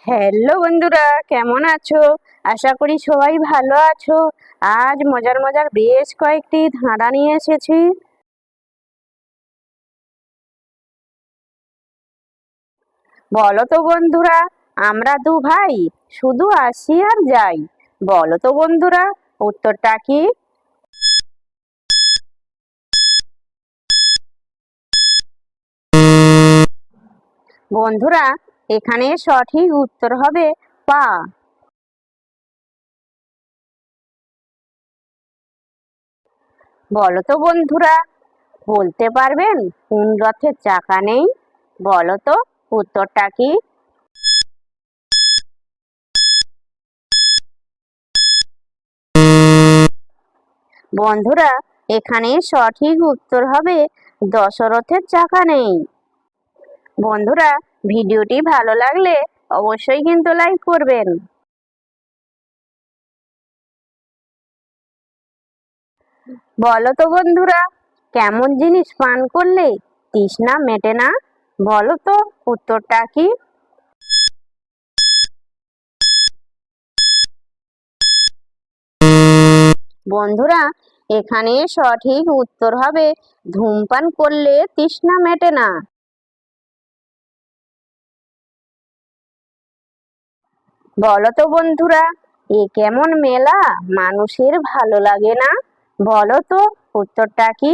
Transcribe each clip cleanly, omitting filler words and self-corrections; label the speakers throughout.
Speaker 1: Hello বন্ধুরা, কেমন আছো? আশা করি সবাই ভালো আছো। আজ মজার মজার বেশ কয়েকটি ধাঁধা নিয়ে এসেছি। বলো তো বন্ধুরা, আমরা দু ভাই শুধু আসি আর যাই। বলো তো বন্ধুরা, উত্তরটা কি? বন্ধুরা, এখানে সঠিক উত্তর হবে পা। বলো তো বন্ধুরা, বলতে পারবেন কোন রথের চাকা নেই? বলো তো উত্তরটা কি? বন্ধুরা, এখানে সঠিক উত্তর হবে দশরথের চাকা নেই। বন্ধুরা, ভিডিওটি ভালো লাগলে অবশ্যই কিন্তু লাইক করবেন। বলো তো বন্ধুরা, কেমন জিনিস পান করলে তৃষ্ণা মেটে না? বলো তো উত্তরটা কি? বন্ধুরা, এখানে সঠিক উত্তর হবে ধূমপান করলে তৃষ্ণা মেটে না। বলো তো বন্ধুরা, এ কেমন মেলা মানুষের ভালো লাগে না? বলো তো উত্তরটা কি?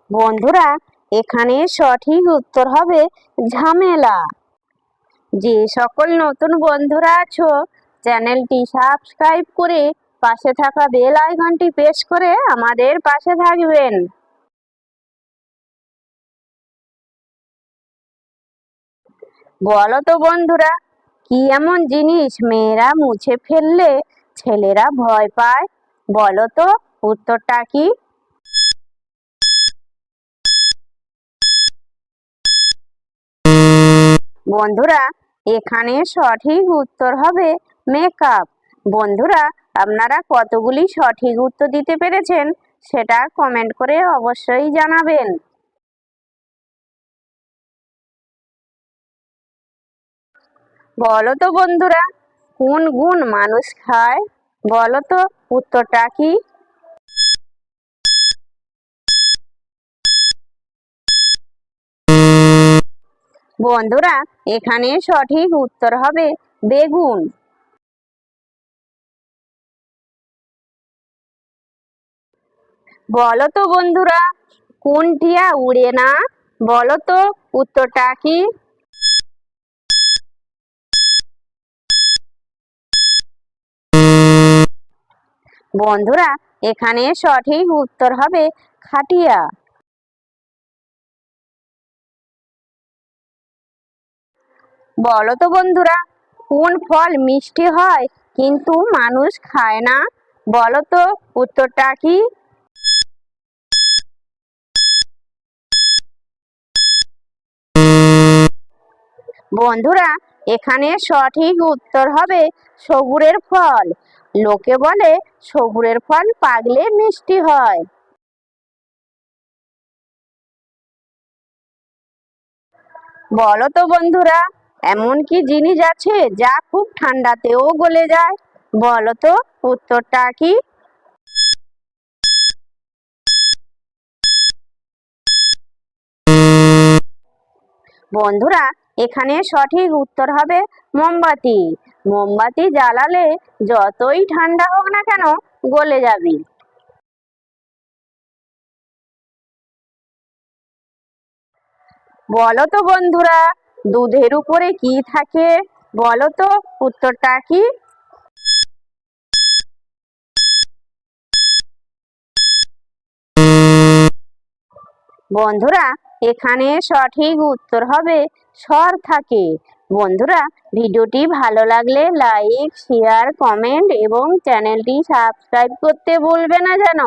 Speaker 1: বন্ধুরা, এখানে সঠিক উত্তর হবে ঝামেলা। যে সকল নতুন বন্ধুরা আছো, চ্যানেলটি সাবস্ক্রাইব করে পাশে থাকা বেল আইকনটি প্রেস করে আমাদের পাশে থাকবেন। বলো তো বন্ধুরা, কি এমন জিনিস মেয়েরা মুছে ফেললে ছেলেরা ভয় পায়? বলো তো উত্তরটা কি? বন্ধুরা, এখানে সঠিক উত্তর হবে মেকআপ। বন্ধুরা, আপনারা কতগুলি সঠিক উত্তর দিতে পেরেছেন সেটা কমেন্ট করে অবশ্যই জানাবেন। বলো তো বন্ধুরা, কোন গুণ মানুষ খায়? বলো তো উত্তরটা কি? বন্ধুরা, এখানে সঠিক উত্তর হবে বেগুন। বলো তো বন্ধুরা, কোন টিয়া উড়ে না? বলো তো উত্তরটা কি? বন্ধুরা, এখানে সঠিক উত্তর হবে খাটিয়া। বলো তো বন্ধুরা, কোন ফল মিষ্টি হয় কিন্তু মানুষ খায় না? বলো তো উত্তরটা কি? বন্ধুরা, এখানে সঠিক উত্তর হবে সবুরের ফল। লোকে বলে সবুরের ফল পাগলে মিষ্টি হয়। বলো তো বন্ধুরা, এমন কি জিনিস আছে যা খুব ঠান্ডাতেও গলে যায়? বলো তো উত্তরটা কি? বন্ধুরা, এখানে সঠিক উত্তর হবে মোমবাতি। মোমবাতি জ্বালালে যতই ঠান্ডা হোক না কেন গলে যাবে। বলো তো বন্ধুরা, দুধের উপরে কি থাকে? বলো তো উত্তরটা কি? বন্ধুরা, এখানে সঠিক উত্তর হবে সর থাকে। বন্ধুরা, ভিডিওটি ভালো লাগলে লাইক, শেয়ার, কমেন্ট এবং চ্যানেলটি সাবস্ক্রাইব করতে ভুলবে না যেন।